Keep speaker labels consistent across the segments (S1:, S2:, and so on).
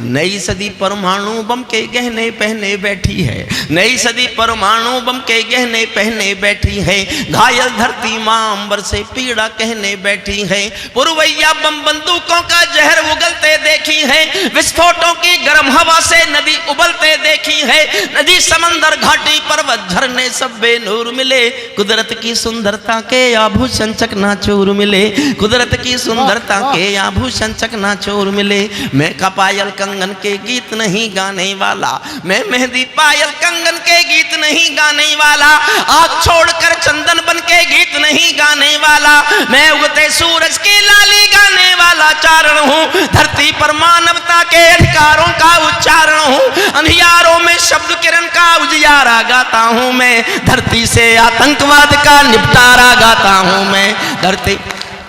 S1: नई सदी परमाणु बम के गहने पहने बैठी है, नई सदी परमाणु बम के गहने पहने बैठी है। घायल धरती मां अंबर से पीड़ा कहने बैठी है। पुरवैया बम बंदूकों का जहर उगलते देखी है। विस्फोटों की गर्म हवा से नदी उबलते देखी है। नदी समंदर घाटी पर्वत झरने सब बेनूर मिले। कुदरत की सुंदरता के आभूषण चकनाचूर मिले। कुदरत की सुंदरता के आभूषण चकनाचूर मिले। मैं कपायल कंगन के गीत नहीं गाने वाला, मैं मेहंदी पायल कंगन के गीत नहीं गाने वाला, आग छोड़कर चंदन बन के गीत नहीं गाने वाला, मैं उगते सूरज की लाली गाने वाला चारण हूँ। धरती पर मानवता के अधिकारों का उच्चारण हूँ। अंधियारों में शब्द किरण का उजियारा गाता हूँ मैं। धरती से आतंकवाद का निपटारा गाता हूँ मैं। धरती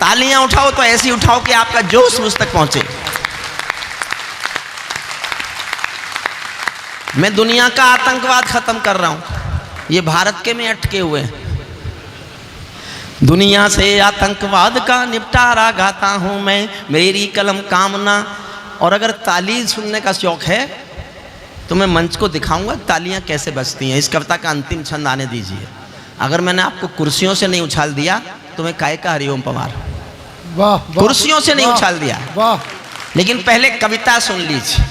S1: तालियां उठाओ तो ऐसी उठाओ कि आपका जोश मुझ तक पहुंचे। मैं दुनिया का आतंकवाद खत्म कर रहा हूं, ये भारत के में अटके हुए हैं। दुनिया से आतंकवाद का निपटारा गाता हूं मैं, मेरी कलम कामना। और अगर ताली सुनने का शौक है तो मैं मंच को दिखाऊंगा तालियां कैसे बजती हैं। इस कविता का अंतिम छंद आने दीजिए। अगर मैंने आपको कुर्सियों से नहीं उछाल दिया तो मैं काय का हरिओम पवार।
S2: वाह,
S1: कुर्सियों से नहीं उछाल दिया,
S2: वाह।
S1: लेकिन पहले कविता सुन लीजिए।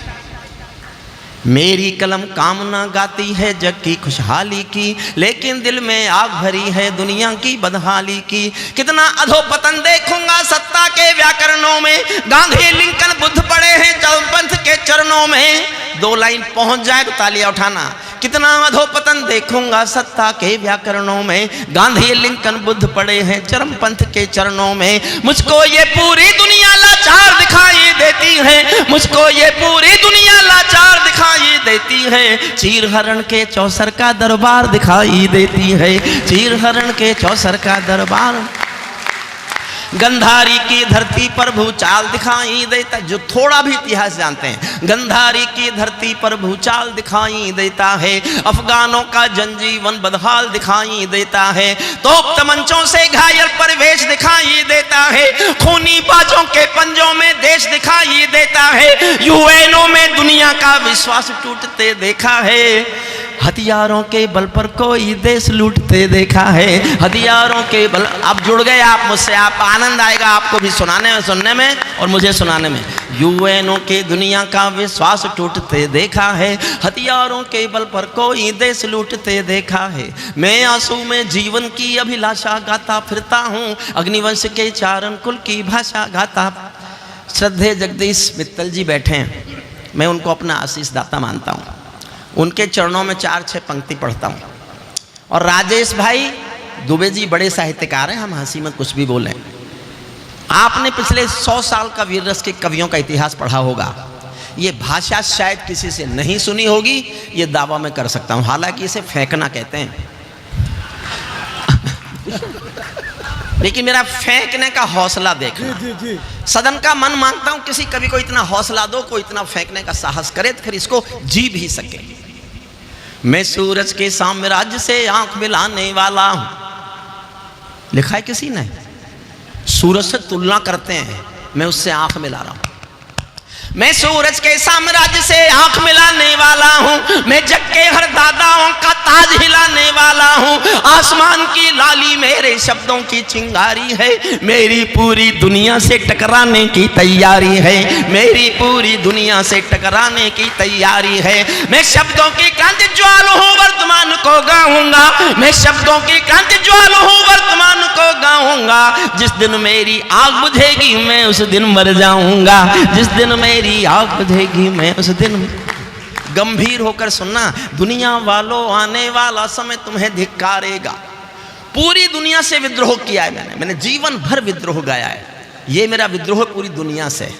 S1: मेरी कलम कामना गाती है जग की खुशहाली की, लेकिन दिल में आग भरी है दुनिया की बदहाली की। कितना अधोपतन देखूंगा सत्ता के व्याकरणों में, गांधी लिंकन बुद्ध पड़े हैं चरमपंथ के चरणों में। 2 लाइन पहुंच जाए तो तालियां उठाना। कितना अधोपतन देखूंगा सत्ता के व्याकरणों में, गांधी लिंकन बुद्ध पड़े हैं चरमपंथ के चरणों में। मुझको ये पूरी दुनिया लाचार दिखाई देती है, मुझको ये पूरी दुनिया लाचार दिखाई देती है। चीर हरण के चौसर का दरबार दिखाई देती है, चीर हरण के चौसर का दरबार। गंधारी की धरती पर भूचाल दिखाई देता, जो थोड़ा भी इतिहास जानते हैं, गंधारी की धरती पर भूचाल दिखाई देता है। अफगानों का जनजीवन बदहाल दिखाई देता है। तोप तमंचों से घायल परिवेश दिखाई देता है। खूनी बाजों के पंजों में देश दिखाई देता है। यूएनओ में दुनिया का विश्वास टूटते देखा है। हथियारों के बल पर कोई देश लूटते देखा है। हथियारों के बल। अब जुड़ गए आप मुझसे, आप आनंद आएगा आपको भी सुनाने में, सुनने में और मुझे सुनाने में। यूएनओ के दुनिया का विश्वास टूटते देखा है। हथियारों के बल पर कोई देश लूटते देखा है। मैं आंसू में जीवन की अभिलाषा गाता फिरता हूँ, अग्निवंश के चारण कुल की भाषा गाता। श्रद्धेय जगदीश मित्तल जी बैठे हैं, मैं उनको अपना आशीष दाता मानता हूँ। उनके चरणों में 4-6 पंक्ति पढ़ता हूँ। और राजेश भाई दुबे जी बड़े साहित्यकार हैं, हम हंसी में कुछ भी बोलें। आपने पिछले 100 साल का वीर रस के कवियों का इतिहास पढ़ा होगा। ये भाषा शायद किसी से नहीं सुनी होगी, ये दावा मैं कर सकता हूँ। हालांकि इसे फेंकना कहते हैं लेकिन मेरा फेंकने का हौसला देखना। सदन का मन मांगता हूँ किसी कवि को इतना हौसला दो, कोई इतना फेंकने का साहस करे तो फिर इसको जी भी सके। मैं सूरज के साम्राज्य से आंख मिलाने वाला हूं, लिखा है किसी ने। सूरज से तुलना करते हैं, मैं उससे आंख मिला रहा हूं। मैं सूरज के साम्राज्य से आंख मिलाने वाला हूँ। मैं जग के हर दादाओं का ताज हिलाने वाला हूँ। आसमान की लाली मेरे शब्दों की चिंगारी है। मेरी पूरी दुनिया से टकराने की तैयारी है। मेरी पूरी दुनिया से टकराने की तैयारी है। मैं शब्दों की क्रांति ज्वाल हूँ, वर्तमान को गाऊंगा। मैं शब्दों की क्रांति ज्वाल हूँ, वर्तमान को गाऊंगा। जिस दिन मेरी आग बुझेगी मैं उस दिन मर जाऊंगा। जिस दिन मेरी आग बुझेगी मैं उस दिन। गंभीर होकर सुनना, दुनिया वालों आने वाला समय तुम्हें धिक्कारेगा। पूरी दुनिया से विद्रोह किया है मैंने जीवन भर विद्रोह गाया है। ये मेरा विद्रोह पूरी दुनिया से।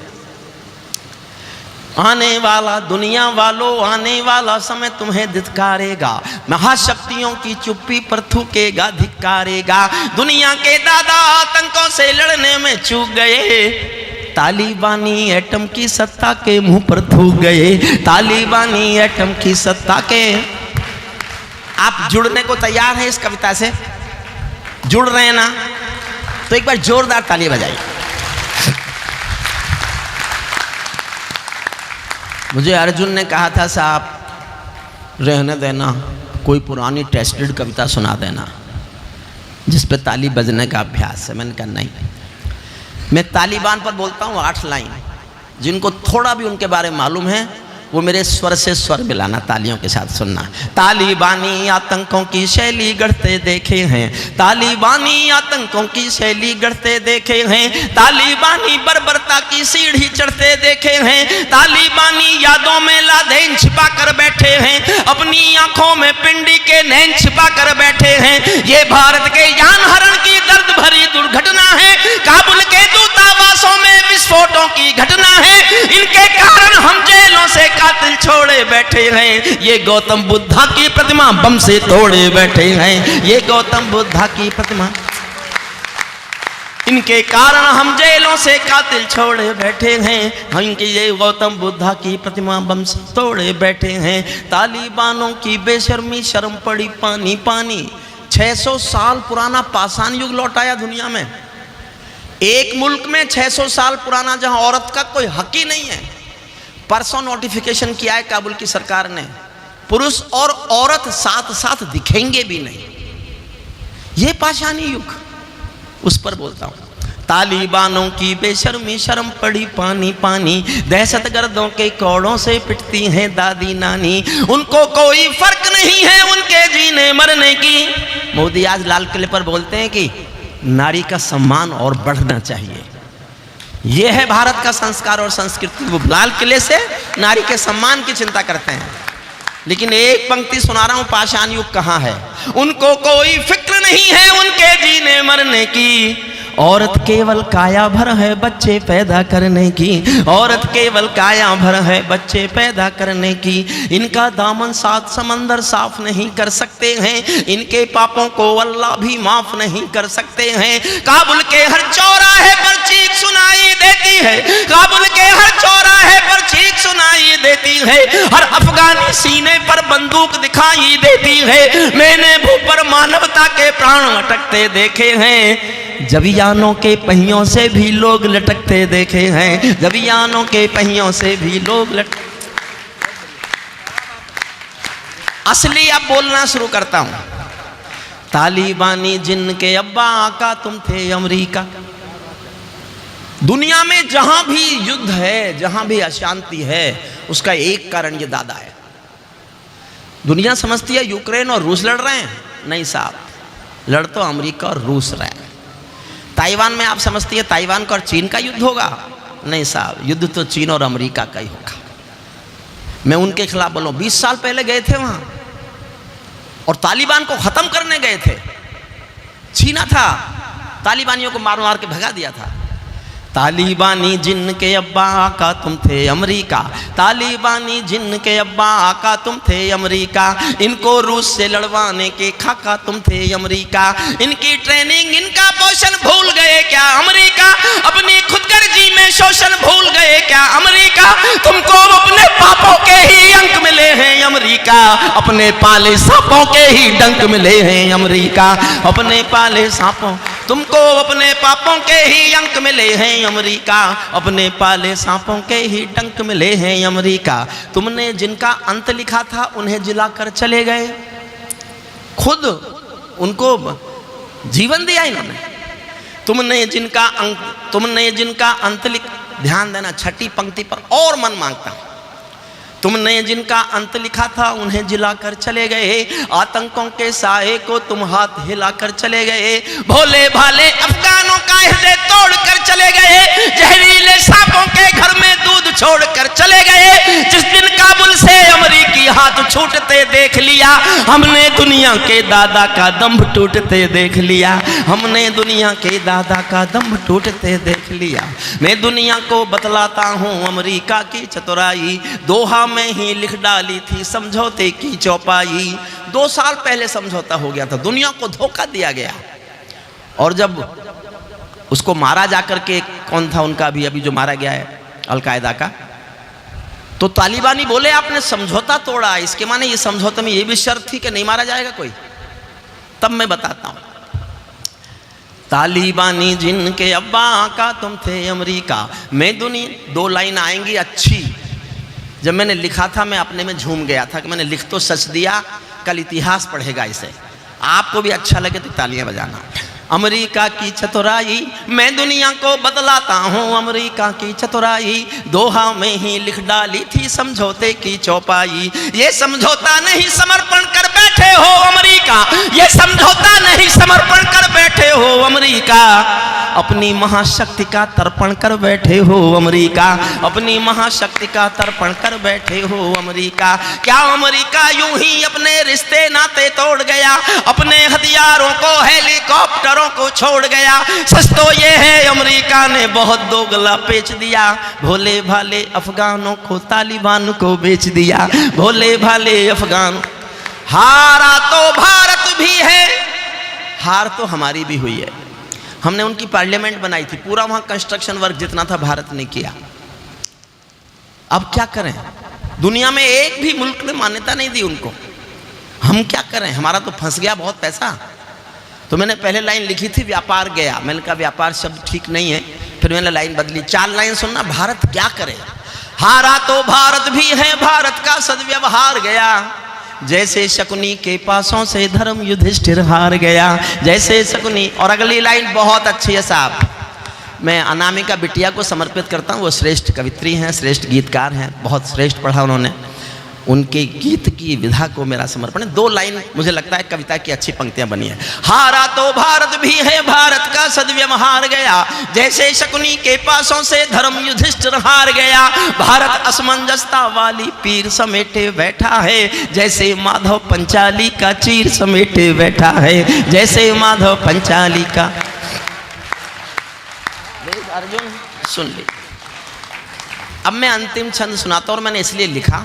S1: आने वाला दुनिया वालों आने वाला समय तुम्हें धिक्कारेगा। महाशक्तियों की चुप्पी पर थूकेगा, धिक्कारेगा। दुनिया के दादा आतंकों से लड़ने में चूक गए। तालिबानी एटम की सत्ता के मुंह पर थूक गए। तालिबानी एटम की सत्ता के। आप जुड़ने को तैयार हैं इस कविता से? जुड़ रहे हैं ना? तो एक बार जोरदार ताली बजाइए। मुझे अर्जुन ने कहा था साहब रहने देना, कोई पुरानी टेस्टेड कविता सुना देना जिस पे ताली बजने का अभ्यास है। मैंने कहा नहीं, मैं तालिबान पर बोलता हूँ 8 लाइन, जिनको थोड़ा भी उनके बारे में मालूम है वो मेरे स्वर से स्वर मिलाना, तालियों के साथ सुनना। तालिबानी आतंकों की शैली गढ़ते देखे हैं, तालिबानी आतंकों की शैली गढ़ते देखे हैं, तालिबानी बर्बरता की सीढ़ी चढ़ते देखे हैं, तालिबानी यादों में लादेन छिपा कर बैठे हैं, अपनी आंखों में पिंडी के नैन छिपा कर बैठे हैं। ये भारत के यान हरण की दर्द भरी दुर्घटना है, काबुल के दूतावासों में विस्फोटों की घटना है, इनके कारण हम जेलों से कातिल छोड़े बैठे हैं, ये गौतम बुद्धा की प्रतिमा बम से तोड़े बैठे हैं, ये गौतम बुद्धा की प्रतिमा, इनके कारण हम जेलों से कातिल छोड़े बैठे हैं, इनके ये गौतम बुद्धा की प्रतिमा बम से तोड़े बैठे हैं। तालिबानों की बेशर्मी शर्म पड़ी पानी पानी, 600 साल पुराना पाषाण युग लौटाया दुनिया में। एक मुल्क में 600 साल पुराना जहां औरत का कोई हक ही नहीं है, परसों नोटिफिकेशन किया है काबुल की सरकार ने, पुरुष और औरत साथ साथ दिखेंगे भी नहीं। ये पाषाणी युग, उस पर बोलता हूं। तालिबानों की बेशर्मी शर्म पड़ी पानी पानी, दहशतगर्दों के कौड़ों से पिटती हैं दादी नानी, उनको कोई फर्क नहीं है उनके जीने मरने की। मोदी आज लाल किले पर बोलते हैं कि नारी का सम्मान और बढ़ना चाहिए। यह है भारत का संस्कार और संस्कृति। वो लाल किले से नारी के सम्मान की चिंता करते हैं, लेकिन एक पंक्ति सुना रहा हूं, पाषाण युग कहां है। उनको कोई फिक्र नहीं है उनके जीने मरने की, औरत केवल काया भर है बच्चे पैदा करने की, औरत केवल काया भर है बच्चे पैदा करने की, इनका दामन 7 समंदर साफ नहीं कर सकते हैं, इनके पापों को अल्लाह भी माफ नहीं कर सकते हैं। काबुल के हर चौराहे पर चीख सुनाई देती है, काबुल के हर चौराहे पर चीख सुनाई देती है, हर अफगानी सीने पर बंदूक दिखाई देती है। मैंने भू पर मानवता के प्राण अटकते देखे हैं, जबियानों के पहियों से भी लोग लटकते देखे हैं, जबियानों के पहियों से भी लोग असली अब बोलना शुरू करता हूं। तालिबानी जिनके अब्बा आका तुम थे अमेरिका। दुनिया में जहां भी युद्ध है, जहां भी अशांति है, उसका एक कारण ये दादा है। दुनिया समझती है यूक्रेन और रूस लड़ रहे हैं, नहीं साहब, लड़ तो अमेरिका और रूस रहे हैं। ताइवान में आप समझती है ताइवान का और चीन का युद्ध होगा, नहीं साहब, युद्ध तो चीन और अमेरिका का ही होगा। मैं उनके खिलाफ बोलूं, 20 साल पहले गए थे वहां और तालिबान को खत्म करने गए थे, छीना था, तालिबानियों को मार मार के भगा दिया था। तालिबानी जिनके अब्बा आका तुम थे अमेरिका, तालिबानी जिनके अब्बा आका तुम थे अमेरिका, इनको रूस से लड़वाने के खाका तुम थे अमेरिका, इनकी ट्रेनिंग इनका पोषण भूल गए क्या अमेरिका, अपनी खुदगर्जी में शोषण भूल गए क्या अमेरिका, तुमको अपने पापों के ही अंक मिले हैं अमेरिका, अपने पाले सांपों के ही डंक मिले हैं अमेरिका, अपने पाले सांपों, तुमको अपने पापों के ही अंक मिले हैं अमेरिका, अपने पाले सांपों के ही डंक मिले हैं अमेरिका। तुमने जिनका अंत लिखा था उन्हें जिलाकर चले गए, खुद उनको जीवन दिया इन्होंने। तुमने जिनका अंत लिख, ध्यान देना छठी पंक्ति पर और मन मांगता हूं। तुमने जिनका अंत लिखा था उन्हें जिलाकर चले गए, आतंकों के साए को तुम हाथ हिलाकर चले गए, भोले भाले अफगानों का हृदय तोड़कर चले गए, जहरीले सांपों के घर में दूध छोड़कर चले गए। जिस दिन काबुल से अमेरिकी हाथ छूटते देख लिया, हमने दुनिया के दादा का दम्भ टूटते देख लिया, हमने दुनिया के दादा का दम्भ टूटते देख लिया। मैं दुनिया को बतलाता हूँ अमेरिका की चतुराई, दोहा में ही लिख डाली थी समझौते की चौपाई। 2 साल पहले समझौता हो गया था, दुनिया को धोखा दिया गया, और जब उसको मारा जाकर के, कौन था उनका अभी जो मारा गया है अलकायदा का, तो तालिबानी बोले आपने समझौता तोड़ा, इसके माने ये समझौते में ये भी शर्त थी कि नहीं मारा जाएगा कोई। तब मैं बताता हूं, तालिबानी जिनके अब्बा आका तुम थे अमेरिका, मैं दुनिया, 2 लाइन आएंगी अच्छी, जब मैंने लिखा था मैं अपने में झूम गया था कि मैंने लिख तो सच दिया, कल इतिहास पढ़ेगा इसे। आपको भी अच्छा लगे तो तालियां बजाना। अमेरिका की चतुराई मैं दुनिया को बदलाता हूँ, अमेरिका की चतुराई दोहा में ही लिख डाली थी समझौते की चौपाई। ये समझौता नहीं समर्पण कर बैठे हो अमेरिका, ये समझौता नहीं समर्पण कर बैठे हो अमेरिका, अपनी महाशक्ति का तर्पण कर बैठे हो अमेरिका, अपनी महाशक्ति का तर्पण कर बैठे हो अमेरिका। क्या अमेरिका यूं ही अपने रिश्ते नाते तोड़ गया, अपने हथियारों को हेलीकॉप्टरों को छोड़ गया? सच तो ये है अमेरिका ने बहुत दोगला बेच दिया, भोले भाले अफगानों को तालिबान को बेच दिया, भोले भाले अफगान। हारा तो भारत भी है, हार तो हमारी भी हुई है। हमने उनकी पार्लियामेंट बनाई थी, पूरा वहां कंस्ट्रक्शन वर्क जितना था भारत ने किया। अब क्या करें, दुनिया में एक भी मुल्क ने मान्यता नहीं दी उनको, हम क्या करें? हमारा तो फंस गया बहुत पैसा। तो मैंने पहले लाइन लिखी थी व्यापार गया, मैंने कहा व्यापार शब्द ठीक नहीं है, फिर मैंने लाइन बदली, 4 लाइन सुनना, भारत क्या करे। हारा तो भारत भी है, भारत का सद्व्यवहार गया, जैसे शकुनी के पासों से धर्म युधिष्ठिर हार गया, जैसे शकुनी। और अगली लाइन बहुत अच्छी है साहब, मैं अनामिका बिटिया को समर्पित करता हूँ, वो श्रेष्ठ कवित्री हैं, श्रेष्ठ गीतकार हैं, बहुत श्रेष्ठ पढ़ा उन्होंने, उनके गीत की विधा को मेरा समर्पण है। 2 लाइन मुझे लगता है कविता की अच्छी पंक्तियां बनी है। हारा तो भारत भी है, भारत का सद्व्यवहार गया, जैसे शकुनी के पासों से धर्म युधिष्ठिर हार गया, भारत असमंजसता वाली पीर समेटे बैठा है, जैसे माधव पंचाली का चीर समेटे बैठा है, जैसे माधव पंचाली का। अर्जुन सुन ली, अब मैं अंतिम छंद सुनाता हूं, और मैंने इसलिए लिखा,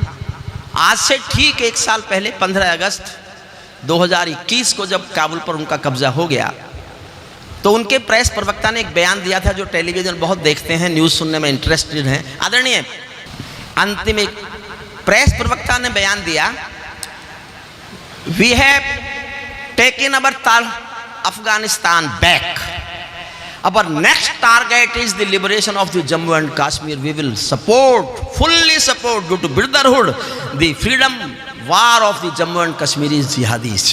S1: आज से ठीक 1 साल पहले 15 अगस्त 2021 को जब काबुल पर उनका कब्जा हो गया, तो उनके प्रेस प्रवक्ता ने एक बयान दिया था, जो टेलीविजन बहुत देखते हैं, न्यूज़ सुनने में इंटरेस्टेड हैं, आदरणीय। अंतिम एक प्रेस प्रवक्ता ने बयान दिया, we have taken our Afghanistan back, our next target is the liberation of the Jammu and Kashmir. We will support, fully support, due to brotherhood, the freedom war of the Jammu and Kashmiri jihadis.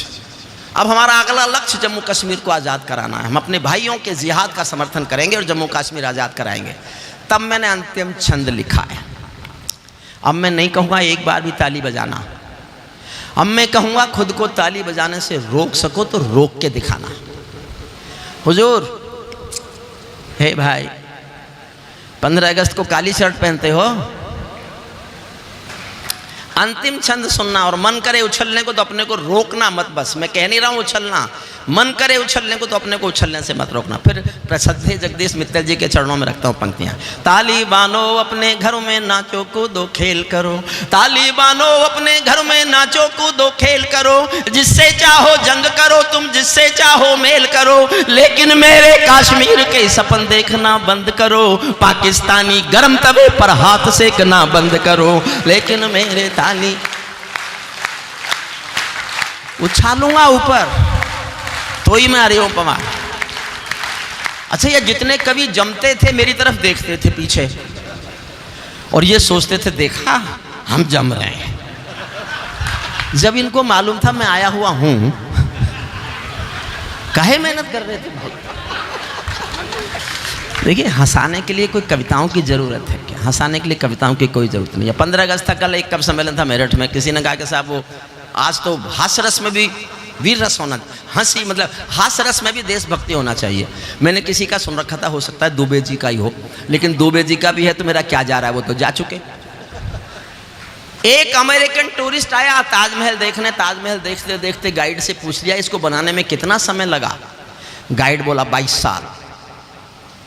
S1: अब हमारा अगला लक्ष्य जम्मू कश्मीर को आज़ाद कराना है, हम अपने भाइयों के जिहाद का समर्थन करेंगे और जम्मू कश्मीर आज़ाद कराएंगे। तब मैंने अंतिम छंद लिखा है। अब मैं नहीं कहूँगा एक बार भी ताली बजाना, अब मैं कहूँगा खुद को ताली बजाने से रोक सको तो रोक के दिखाना। हुजूर, हे भाई, 15 अगस्त को काली शर्ट पहनते हो, अंतिम छंद सुनना, और मन करे उछलने को तो अपने को रोकना मत। बस मैं कह नहीं रहा हूँ उछलना, मन करे उछलने को तो अपने को उछलने से मत रोकना। फिर प्रसिद्ध जगदीश मित्तल जी के चरणों में रखता हूँ पंक्तियाँ। तालिबानो अपने घरों में नाचो कूदो खेल करो, तालिबानो अपने घर में नाचो कूदो खेल करो, जिससे चाहो जंग करो तुम, जिससे चाहो मेल करो, लेकिन मेरे कश्मीर के सपन देखना बंद करो, पाकिस्तानी गर्म तवे पर हाथ सेकना बंद करो, लेकिन मेरे ताली उछालूंगा ऊपर तो ही मैं हरिओम पवार। अच्छा, ये जितने कवि जमते थे मेरी तरफ देखते थे पीछे, और ये सोचते थे देखा हम जम रहे हैं। जब इनको मालूम था मैं आया हुआ हूं, काहे मेहनत कर रहे थे बहुत। देखिए, हंसाने के लिए कोई कविताओं की जरूरत है क्या? हंसाने के लिए कविताओं की कोई जरूरत नहीं है। 15 अगस्त था, कल एक कवि सम्मेलन था मेरठ में, किसी ने कहा कि साहब वो आज तो हास्य रस में भी वीर रस होना, हंसी मतलब हास्य रस में भी देशभक्ति होना चाहिए। मैंने किसी का सुन रखा था, हो सकता है दुबे जी का ही हो, लेकिन दुबे जी का भी है तो मेरा क्या जा रहा है, वो तो जा चुके। एक अमेरिकन टूरिस्ट आया ताजमहल देखने, ताजमहल देखते देखते गाइड से पूछ लिया इसको बनाने में कितना समय लगा। गाइड बोला 22 साल।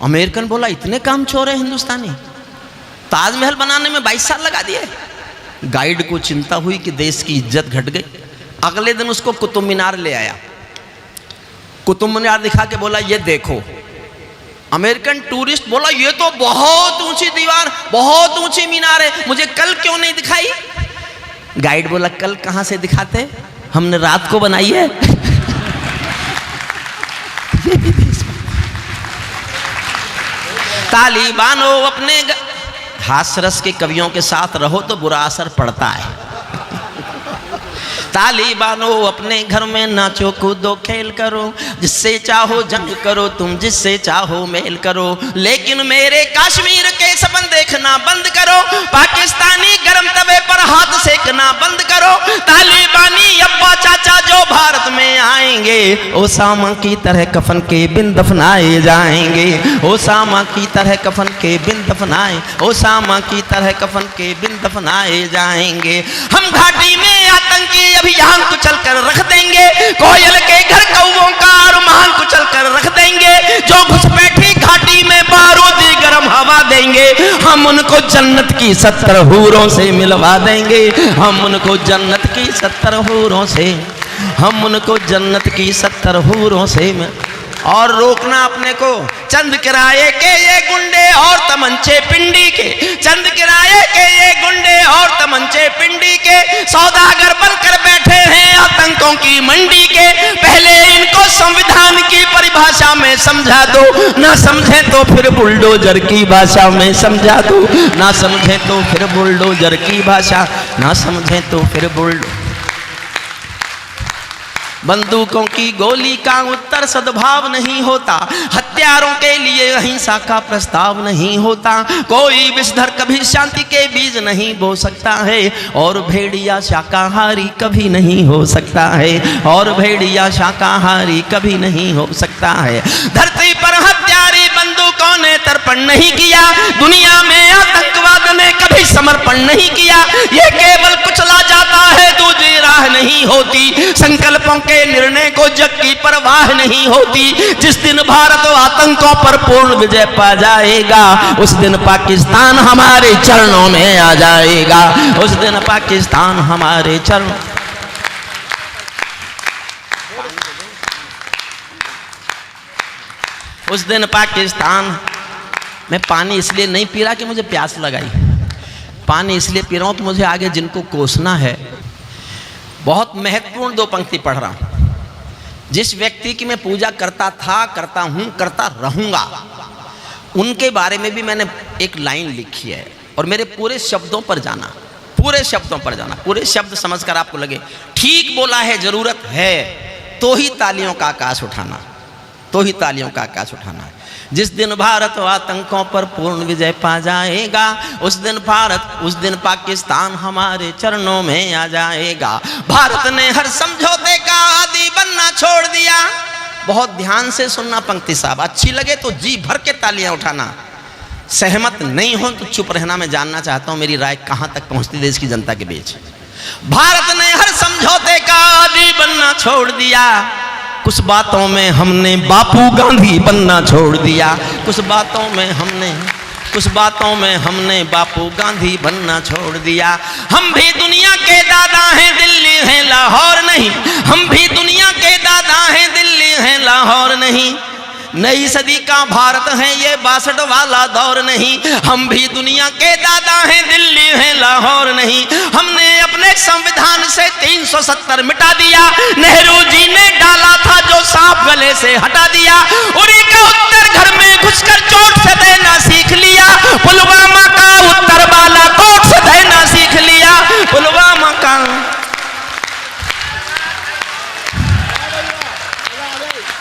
S1: अमेरिकन बोला इतने काम चोर है हिंदुस्तानी, ताजमहल बनाने में 22 साल लगा दिए। गाइड को चिंता हुई कि देश की इज्जत घट गई। अगले दिन उसको कुतुब मीनार ले आया, कुतुब मीनार दिखा के बोला ये देखो। अमेरिकन टूरिस्ट बोला ये तो बहुत ऊंची दीवार, बहुत ऊंची मीनार है, मुझे कल क्यों नहीं दिखाई? गाइड बोला कल कहां से दिखाते, हमने रात को बनाई है। ये भी तालिबानो अपने हास्य रस के कवियों के साथ रहो तो बुरा असर पड़ता है। ताली बानो अपने घर में नाचो कूदो खेल करो, जिससे चाहो जंग करो तुम, जिससे चाहो मेल करो, लेकिन मेरे कश्मीर के सपन देखना बंद करो, पाकिस्तानी गरम तवे पर हाथ सेकना बंद करो। तालिबानी अब्बा चाचा जो भारत में आएंगे, ओसामा की तरह कफन के बिन दफनाए जाएंगे, ओसामा की तरह कफन के बिन दफनाए, ओसामा की तरह कफन के बिन दफनाए जाएंगे। हम घाटी में आतंकी अभियान कुचल कर रख देंगे, कोयल के घर कौवों का अरमान कुचल कर रख देंगे, जो घुसपैठी घाटी में बारूदी गर्म हवा देंगे, हम उनको जन्नत की 70 हूरों से मिलवा देंगे, हम उनको जन्नत की 70 हूरों से, हम उनको जन्नत की 70 हूरों से और रोकना अपने को। चंद किराए के ये गुंडे और तमंचे पिंडी के, चंद किराए के ये गुंडे और तमंचे पिंडी के, सौदागर बनकर बैठे हैं आतंकों की मंडी के। पहले इनको संविधान की परिभाषा में समझा दो, ना समझे तो फिर बुलडोजर की भाषा में समझा दो, ना समझे तो फिर बुलडोजर की भाषा, ना समझे तो फिर बुलडोजर। बंदूकों की गोली का उत्तर सद्भाव नहीं होता, हत्यारों के लिए अहिंसा का प्रस्ताव नहीं होता, कोई विषधर कभी शांति के बीज नहीं बो सकता है, और भेड़िया शाकाहारी कभी नहीं हो सकता है, और भेड़िया शाकाहारी कभी नहीं हो सकता है। धरती पर हत्यारी बंदूकों ने तर्पण नहीं किया, दुनिया में आतंकवाद ने कभी समर्पण नहीं किया, ये केवल कुचला जाता है, दूसरी राह नहीं होती। संकल्पों के निर्णय को जग की परवाह नहीं होती। जिस दिन भारत आतंकों पर पूर्ण विजय पा जाएगा, उस दिन पाकिस्तान हमारे चरणों में आ जाएगा, उस दिन पाकिस्तान हमारे चरणों। उस दिन पाकिस्तान। मैं पानी इसलिए नहीं पी रहा कि मुझे प्यास लगाई, पानी इसलिए पी रहा हूं कि मुझे आगे जिनको कोसना है। बहुत महत्वपूर्ण 2 पंक्ति पढ़ रहा हूं। जिस व्यक्ति की मैं पूजा करता था, करता हूं, करता रहूंगा, उनके बारे में भी मैंने एक लाइन लिखी है, और मेरे पूरे शब्दों पर जाना, पूरे शब्दों पर जाना, पूरे शब्द समझकर आपको लगे ठीक बोला है, जरूरत है, तो ही तालियों का आकाश उठाना, तो ही तालियों का आकाश उठाना है। जिस दिन भारत आतंकों पर पूर्ण विजय पा जाएगा, उस दिन भारत, उस दिन पाकिस्तान हमारे चरणों में आ जाएगा। भारत ने हर समझौते का आदी बनना छोड़ दिया। बहुत ध्यान से सुनना पंक्ति साहब, अच्छी लगे तो जी भर के तालियां उठाना, सहमत नहीं हो तो चुप रहना। मैं जानना चाहता हूं मेरी राय कहां तक पहुंचती देश की जनता के बीच। भारत ने हर समझौते का आदी बनना छोड़ दिया, कुछ बातों में हमने बापू गांधी बनना छोड़ दिया, कुछ बातों में हमने बापू गांधी बनना छोड़ दिया। हम भी दुनिया के दादा हैं, दिल्ली है लाहौर नहीं, हम भी दुनिया के दादा हैं, दिल्ली है लाहौर नहीं। नई सदी का भारत है ये 62 वाला दौर नहीं, हम भी दुनिया के दादा हैं, दिल्ली है लाहौर नहीं। हमने अपने संविधान से 370 मिटा दिया, नेहरू जी ने डाला था जो सांप गले से हटा दिया। उरी का उत्तर घर में घुसकर चोट से देना सीख लिया, पुलवामा का उत्तर बालाकोट से देना सीख लिया, पुलवामा का।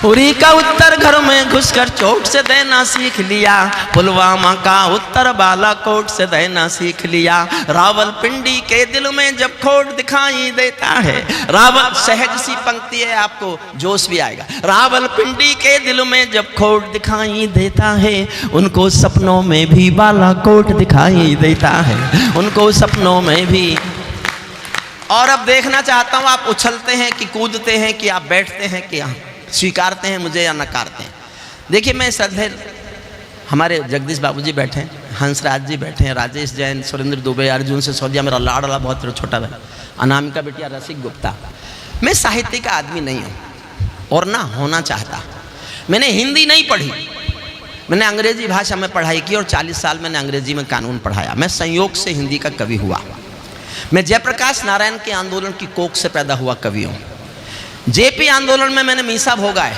S1: उरी का उत्तर घर में घुसकर चोट से देना सीख लिया, पुलवामा का उत्तर बालाकोट से देना सीख लिया। रावलपिंडी के दिल में जब खोट दिखाई देता है, रावल, सहज सी पंक्ति है, आपको जोश भी आएगा। रावलपिंडी के दिल में जब खोट दिखाई देता है, उनको सपनों में भी बालाकोट दिखाई देता है, उनको सपनों में भी। और अब देखना चाहता हूं आप उछलते हैं कि कूदते हैं कि आप बैठते हैं कि स्वीकारते हैं मुझे या नकारते हैं। देखिए मैं श्रद्धेय हमारे जगदीश बाबूजी बैठे हैं, हंसराज जी बैठे हैं, राजेश जैन, सुरेंद्र दुबे, अर्जुन से सौदिया, मेरा लाडला बहुत छोटा भाई, अनामिका बिटिया, रसिक गुप्ता। मैं साहित्य का आदमी नहीं हूँ और ना होना चाहता। मैंने हिंदी नहीं पढ़ी, मैंने अंग्रेजी भाषा में पढ़ाई की और 40 साल मैंने अंग्रेजी में कानून पढ़ाया। मैं संयोग से हिंदी का कवि हुआ। मैं जयप्रकाश नारायण के आंदोलन की कोख से पैदा हुआ कवि हूँ। जेपी आंदोलन में मैंने मीसा भोगा है,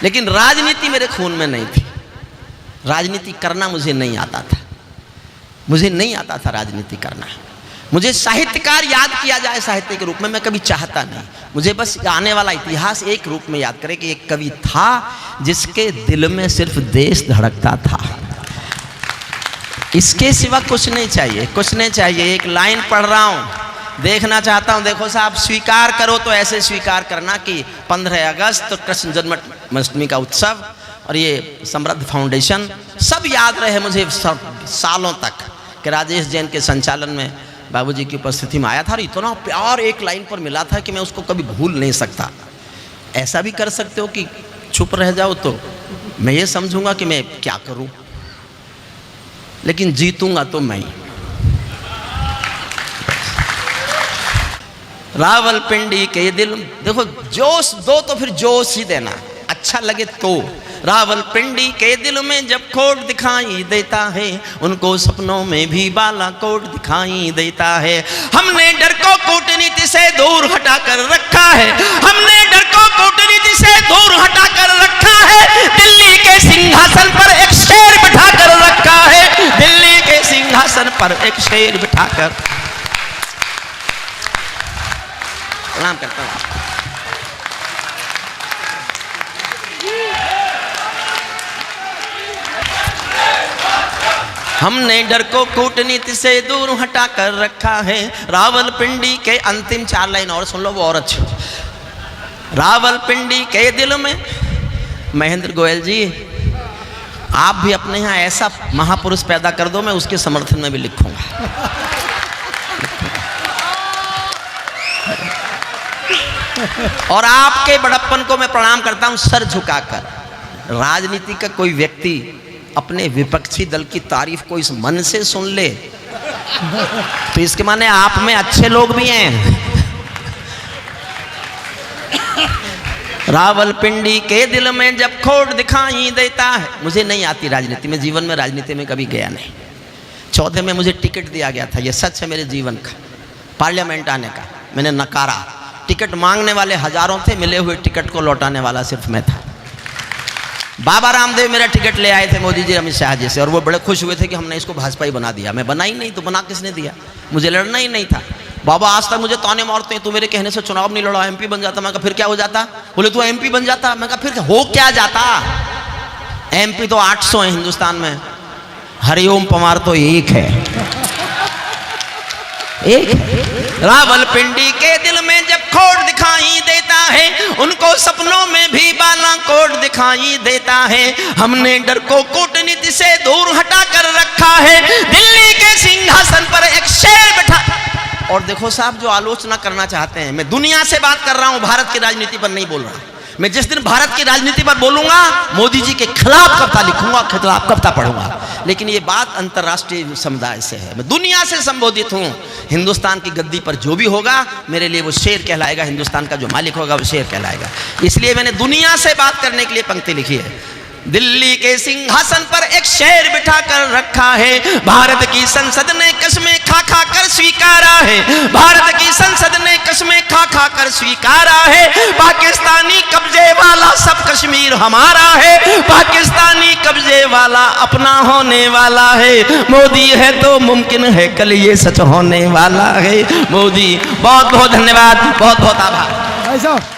S1: लेकिन राजनीति मेरे खून में नहीं थी, राजनीति करना मुझे नहीं आता था। मुझे नहीं आता था राजनीति करना। मुझे साहित्यकार याद किया जाए साहित्य के रूप में, मैं कभी चाहता नहीं। मुझे बस आने वाला इतिहास एक रूप में याद करे कि एक कवि था जिसके दिल में सिर्फ देश धड़कता था। इसके सिवा कुछ नहीं चाहिए, कुछ नहीं चाहिए। एक लाइन पढ़ रहा हूँ, देखना चाहता हूँ। देखो साहब, स्वीकार करो तो ऐसे स्वीकार करना कि 15 अगस्त कृष्ण जन्माष्टमी का उत्सव और ये समृद्ध फाउंडेशन सब याद रहे मुझे सालों तक कि राजेश जैन के संचालन में बाबूजी की उपस्थिति में आया था और इतना प्यार एक लाइन पर मिला था कि मैं उसको कभी भूल नहीं सकता। ऐसा भी कर सकते हो कि चुप रह जाओ तो मैं ये समझूंगा कि मैं क्या करूं, लेकिन जीतूंगा तो मैं। रावलपिंडी के दिल, देखो जोश दो तो फिर जोश ही देना, अच्छा लगे तो। रावलपिंडी के दिल में जब खोट दिखाई देता है, उनको सपनों में भी बालाकोट दिखाई देता है। हमने डर को कूटनीति से दूर हटा कर रखा है, हमने डर को कूटनीति से दूर हटा कर रखा है। दिल्ली के सिंहासन पर एक शेर बिठा कर रखा है, दिल्ली के सिंहासन पर एक शेर बिठा कर। प्रणाम करता हूँ। हमने डर को कूटनीति से दूर हटा कर रखा है। रावलपिंडी के अंतिम 4 लाइन और सुन लो, वो और अच्छी। रावलपिंडी के दिल में, महेंद्र गोयल जी आप भी अपने यहाँ ऐसा महापुरुष पैदा कर दो, मैं उसके समर्थन में भी लिखूंगा। और आपके बड़प्पन को मैं प्रणाम करता हूं सर झुकाकर। राजनीति का कोई व्यक्ति अपने विपक्षी दल की तारीफ को इस मन से सुन ले तो इसके माने आप में अच्छे लोग भी हैं। रावलपिंडी के दिल में जब खोट दिखाई देता है। मुझे नहीं आती राजनीति में, जीवन में राजनीति में कभी गया नहीं। 14 में मुझे टिकट दिया गया था, यह सच है मेरे जीवन का, पार्लियामेंट आने का। मैंने नकारा। टिकट मांगने वाले हजारों थे, मिले हुए टिकट को लौटाने वाला सिर्फ मैं था। बाबा रामदेव मेरा टिकट ले आए थे, मोदी जी, अमित शाह जी से, और वो बड़े खुश हुए थे कि हमने इसको भाजपा ही बना दिया। मैं बना ही नहीं, तो बना किसने दिया? मुझे लड़ना ही नहीं था। बाबा आज तक मुझे ताने मारते हैं, तू मेरे कहने से चुनाव नहीं लड़ा, एमपी बन जाता। मैं कहा फिर क्या हो जाता? बोले तू एमपी बन जाता। मैं कहा फिर हो क्या जाता? एमपी तो 800 है हिंदुस्तान में, हरिओम पवार तो एक है, एक। रावलपिंडी के दिल में जब खोट दिखाई देता है, उनको सपनों में भी बालाकोट दिखाई देता है। हमने डर को कूटनीति से दूर हटा कर रखा है, दिल्ली के सिंहासन पर एक शेर बैठा। और देखो साहब, जो आलोचना करना चाहते हैं, मैं दुनिया से बात कर रहा हूं, भारत की राजनीति पर नहीं बोल रहा। मैं जिस दिन भारत की राजनीति पर बोलूंगा, मोदी जी के खिलाफ कविता लिखूंगा, खिलाफ कविता पढ़ूंगा। लेकिन ये बात अंतर्राष्ट्रीय समुदाय से है, मैं दुनिया से संबोधित हूं। हिंदुस्तान की गद्दी पर जो भी होगा मेरे लिए वो शेर कहलाएगा, हिंदुस्तान का जो मालिक होगा वो शेर कहलाएगा। इसलिए मैंने दुनिया से बात करने के लिए पंक्ति लिखी है। दिल्ली के सिंहासन पर एक शेर बिठा कर रखा है, भारत की संसद ने कसमें खा खा कर स्वीकारा है, भारत की संसद ने कसमें खा खा कर स्वीकारा है। पाकिस्तानी कब्जे वाला सब कश्मीर हमारा है, पाकिस्तानी कब्जे वाला अपना होने वाला है। मोदी है तो मुमकिन है कल ये सच होने वाला है। मोदी, बहुत बहुत धन्यवाद, बहुत बहुत आभार।